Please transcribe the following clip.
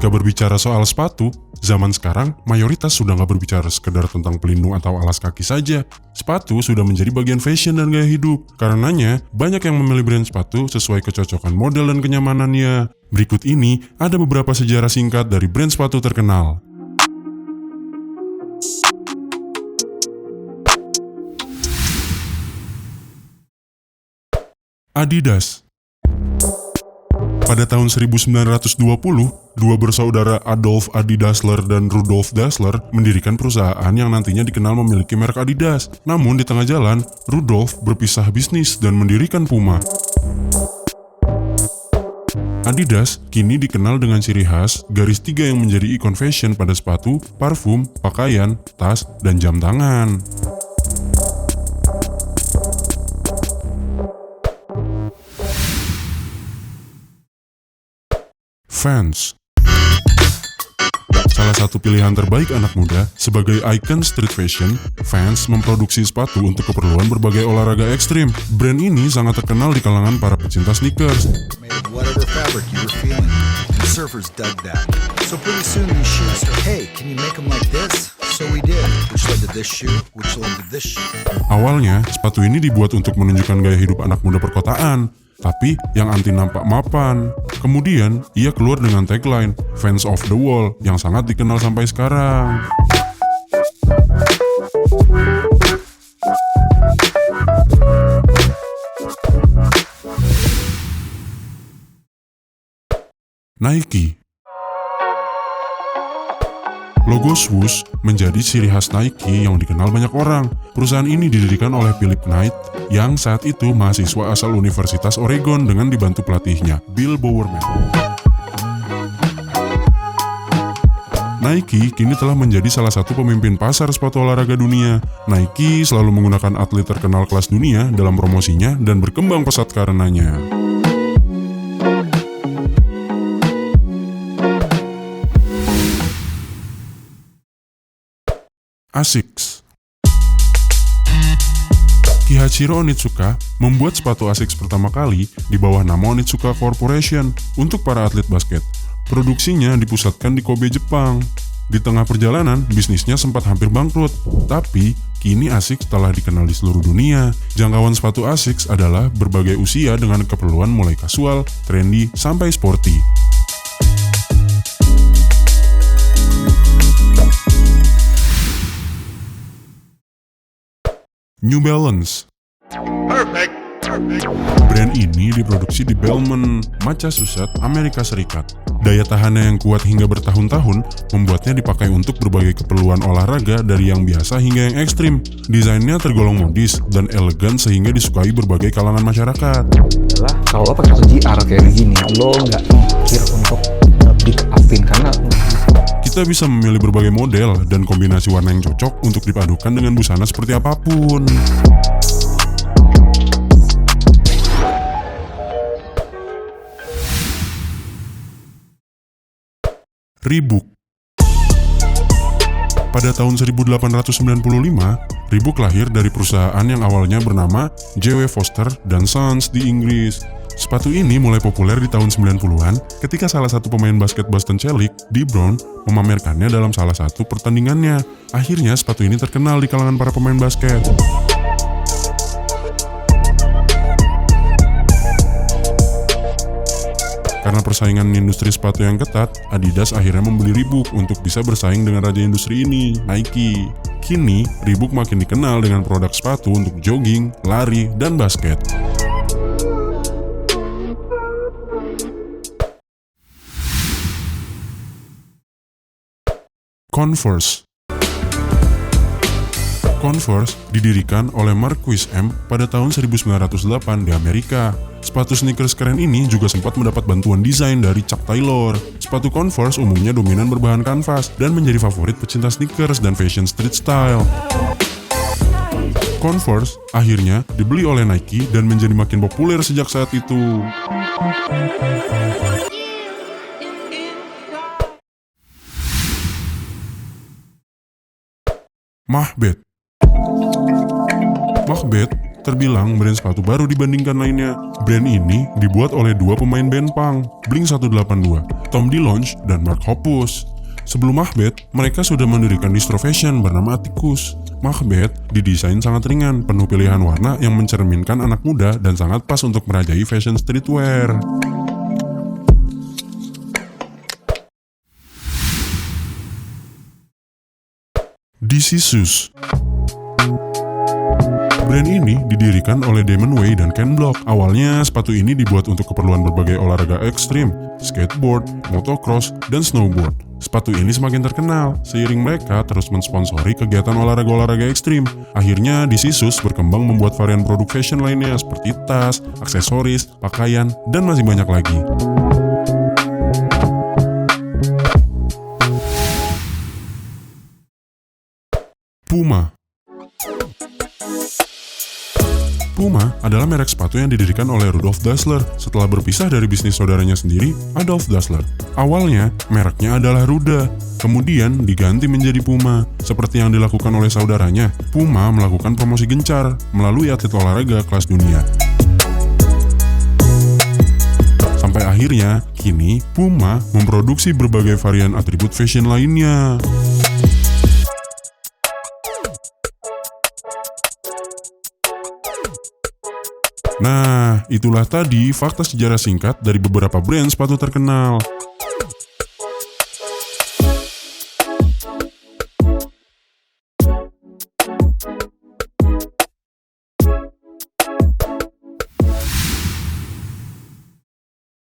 Jika berbicara soal sepatu, zaman sekarang mayoritas sudah nggak berbicara sekedar tentang pelindung atau alas kaki saja. Sepatu sudah menjadi bagian fashion dan gaya hidup. Karenanya, banyak yang memilih brand sepatu sesuai kecocokan model dan kenyamanannya. Berikut ini ada beberapa sejarah singkat dari brand sepatu terkenal. Adidas. Pada tahun 1920, dua bersaudara Adolf Adi Dassler dan Rudolf Dassler mendirikan perusahaan yang nantinya dikenal memiliki merek Adidas. Namun di tengah jalan, Rudolf berpisah bisnis dan mendirikan Puma. Adidas kini dikenal dengan ciri khas garis tiga yang menjadi ikon fashion pada sepatu, parfum, pakaian, tas, dan jam tangan. Vans. Salah satu pilihan terbaik anak muda sebagai ikon street fashion, Vans memproduksi sepatu untuk keperluan berbagai olahraga ekstrim. Brand ini sangat terkenal di kalangan para pecinta sneakers. Awalnya, sepatu ini dibuat untuk menunjukkan gaya hidup anak muda perkotaan, tapi yang anti nampak mapan. Kemudian, ia keluar dengan tagline Fans of the Wall yang sangat dikenal sampai sekarang. Nike. Logo swoosh menjadi ciri khas Nike yang dikenal banyak orang. Perusahaan ini didirikan oleh Philip Knight yang saat itu mahasiswa asal Universitas Oregon dengan dibantu pelatihnya, Bill Bowerman. Nike kini telah menjadi salah satu pemimpin pasar sepatu olahraga dunia. Nike selalu menggunakan atlet terkenal kelas dunia dalam promosinya dan berkembang pesat karenanya. Asics. Kihachiro Onitsuka membuat sepatu Asics pertama kali di bawah nama Onitsuka Corporation untuk para atlet basket. Produksinya dipusatkan di Kobe, Jepang. Di tengah perjalanan, bisnisnya sempat hampir bangkrut. Tapi, kini Asics telah dikenal di seluruh dunia. Jangkauan sepatu Asics adalah berbagai usia dengan keperluan mulai kasual, trendy, sampai sporty. New Balance. Brand ini diproduksi di Belmont, Massachusetts, Amerika Serikat. Daya tahannya yang kuat hingga bertahun-tahun membuatnya dipakai untuk berbagai keperluan olahraga dari yang biasa hingga yang ekstrim. Desainnya tergolong modis dan elegan sehingga disukai berbagai kalangan masyarakat. Kalau lo pakai sepatu GR kayak gini, lo nggak mikir untuk pick upin karena kita bisa memilih berbagai model dan kombinasi warna yang cocok untuk dipadukan dengan busana seperti apapun. Reebok. Pada tahun 1895, Reebok lahir dari perusahaan yang awalnya bernama J.W. Foster dan Sons di Inggris. Sepatu ini mulai populer di tahun 90-an ketika salah satu pemain basket Boston Celtics, Dee Brown, memamerkannya dalam salah satu pertandingannya. Akhirnya sepatu ini terkenal di kalangan para pemain basket. Karena persaingan industri sepatu yang ketat, Adidas akhirnya membeli Reebok untuk bisa bersaing dengan raja industri ini, Nike. Kini, Reebok makin dikenal dengan produk sepatu untuk jogging, lari, dan basket. Converse. Converse didirikan oleh Marquis M pada tahun 1908 di Amerika. Sepatu sneakers keren ini juga sempat mendapat bantuan desain dari Chuck Taylor. Sepatu Converse umumnya dominan berbahan kanvas dan menjadi favorit pecinta sneakers dan fashion street style. Converse akhirnya dibeli oleh Nike dan menjadi makin populer sejak saat itu. Macbeth terbilang brand sepatu baru dibandingkan lainnya. Brand ini dibuat oleh dua pemain band punk, Blink-182, Tom DeLonge dan Mark Hoppus. Sebelum Macbeth, mereka sudah mendirikan distro fashion bernama Atticus. Macbeth didesain sangat ringan, penuh pilihan warna yang mencerminkan anak muda dan sangat pas untuk merajai fashion streetwear. DC Shoes. Brand ini didirikan oleh Damon Way dan Ken Block. Awalnya, sepatu ini dibuat untuk keperluan berbagai olahraga ekstrim, skateboard, motocross, dan snowboard. Sepatu ini semakin terkenal seiring mereka terus mensponsori kegiatan olahraga-olahraga ekstrim. Akhirnya, DC Shoes berkembang membuat varian produk fashion lainnya seperti tas, aksesoris, pakaian, dan masih banyak lagi. Puma. Puma adalah merek sepatu yang didirikan oleh Rudolf Dassler setelah berpisah dari bisnis saudaranya sendiri, Adolf Dassler. Awalnya, mereknya adalah Ruda, kemudian diganti menjadi Puma. Seperti yang dilakukan oleh saudaranya, Puma melakukan promosi gencar melalui atlet olahraga kelas dunia. Sampai akhirnya, kini Puma memproduksi berbagai varian atribut fashion lainnya. Nah, itulah tadi fakta sejarah singkat dari beberapa brand sepatu terkenal.